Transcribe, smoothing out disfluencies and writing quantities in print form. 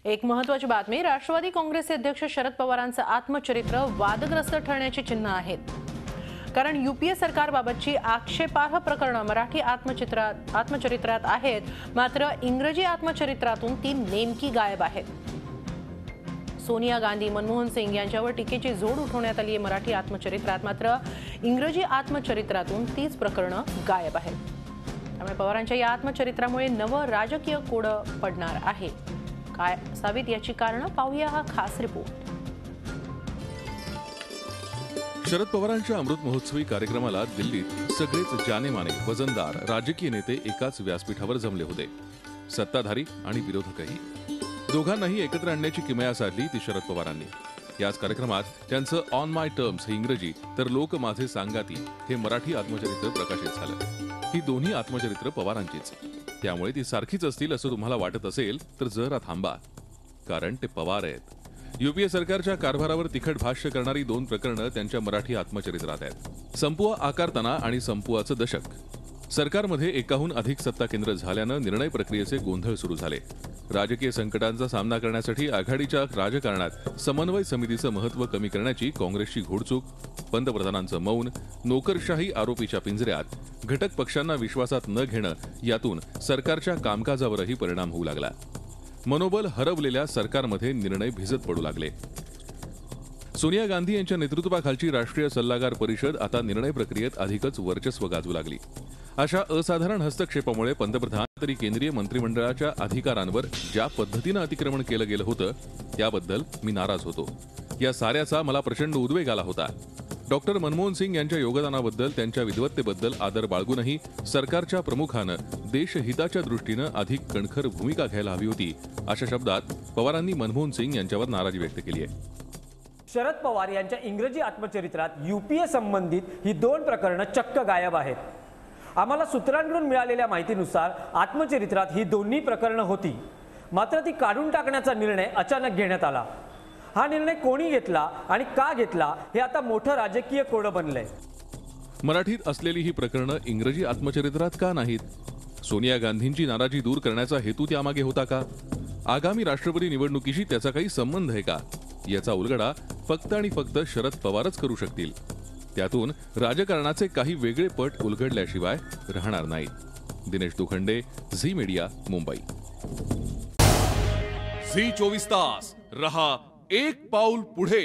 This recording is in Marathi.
एक महत्त्वाची बातमी, राष्ट्रवादी काँग्रेसचे अध्यक्ष शरद पवारांचं आत्मचरित्र वादग्रस्त ठरण्याची चिन्ह आहेत। कारण यूपीए सरकारबाबतची आक्षेपार्ह प्रकरणे मराठी आत्मचरित्रात आहेत, मात्र इंग्रजी आत्मचरित्रातून ती नेमकी गायब आहेत। सोनिया गांधी, मनमोहन सिंग यांच्यावर टीकेची झोड उठवण्यात आली आहे मराठी आत्मचरित्रात, मात्र इंग्रजी आत्मचरित्रातून तीच प्रकरणे गायब आहेत। त्यामुळे पवारांच्या या आत्मचरित्रामुळे नवं राजकीय कोड पडणार आहे। काय असावीत याची कारणं पाहूया हा खास रिपोर्ट। शरद पवारांच्या अमृत महोत्सवी कार्यक्रमाला दिल्लीत सगळेच जानेमाने वजनदार राजकीय नेते एकाच व्यासपीठावर जमले होते। सत्ताधारी आणि विरोधकही दोघांनाही एकत्र आणण्याची किमया साधली ती शरद पवारांनी। याच कार्यक्रमात त्यांचं ऑन माय टर्म्स हे इंग्रजी तर लोक माझे सांगाती हे मराठी आत्मचरित्र प्रकाशित झालं। ही दोन्ही आत्मचरित्र पवारांचीच, त्यामुळे ती सारखीच असतील असं तुम्हाला वाटत असेल तर जरा थांबा, कारण ते पवार आहेत। यूपीए सरकारच्या कारभारावर तिखट भाष्य करणारी दोन प्रकरणं त्यांच्या मराठी आत्मचरित्रात आहेत। संपुआ आकारताना आणि संपुआचं दशक। सरकारमध्ये एकाहून अधिक सत्ता केंद्र झाल्यानं निर्णय प्रक्रियेचे गोंधळ सुरू झाले। राजकीय संकटांचा सामना करण्यासाठी आघाडीच्या राजकारणात समन्वय समितीचं महत्त्व कमी करण्याची काँग्रेसची घोडचूक, पंतप्रधानांचं मौन, नोकरशाही आरोपीच्या पिंजऱ्यात, घटक पक्षांना विश्वासात न घेणं, यातून सरकारच्या कामकाजावरही परिणाम होऊ लागला। मनोबल हरवलेल्या सरकारमध्ये निर्णय भिजत पडू लागले। सोनिया गांधी यांच्या नेतृत्वाखालची राष्ट्रीय सल्लागार परिषद आता निर्णय प्रक्रियेत अधिकच वर्चस्व गाजवू लागली। अशा असाधारण हस्तक्षेपामुळे पंतप्रधान तरी केंद्रीय मंत्रिमंडळाच्या अधिकारांवर ज्या पद्धतीनं अतिक्रमण केलं गेलं होतं त्याबद्दल मी नाराज होतो। या साऱ्याचा मला प्रचंड उद्वेग आला होता। डॉक्टर मनमोहन सिंग यांच्या योगदानाबद्दल, त्यांच्या विद्वत्तेबद्दल आदर बाळगूनही सरकारच्या प्रमुखानं देशहिताच्या दृष्टीनं अधिक कणखर भूमिका घ्यायला हवी होती, अशा शब्दात पवारांनी मनमोहन सिंग यांच्यावर नाराजी व्यक्त केली आहे। शरद पवार यांच्या इंग्रजी आत्मचरित्रात यूपीए संबंधित ही दोन प्रकरणं चक्क गायब आहेत। आम्हाला सूत्रांकडून मिळालेल्या माहितीनुसार आत्मचरित्रात ही दोन्ही प्रकरणं होती, मात्र ती काढून टाकण्याचा निर्णय अचानक घेण्यात आला। हा निर्णय कोणी घेतला आणि का घेतला हे आता मोठं राजकीय कोडं बनलंय। मराठीत असलेली ही प्रकरणं इंग्रजी आत्मचरित्रात का नाहीत? सोनिया गांधींची नाराजी दूर करण्याचा हेतू त्यामागे होता का? आगामी राष्ट्रपती निवडणुकीशी त्याचा काही संबंध आहे का? याचा उलगडा फक्त आणि फक्त शरद पवारच करू शकतील। त्यातून राजकारणाचे काही वेगळे पट उलगडल्याशिवाय राहणार नाहीत। दिनेश दुखंडे, झी मीडिया, मुंबई। झी 24 तास रहा एक पाऊल पुढे।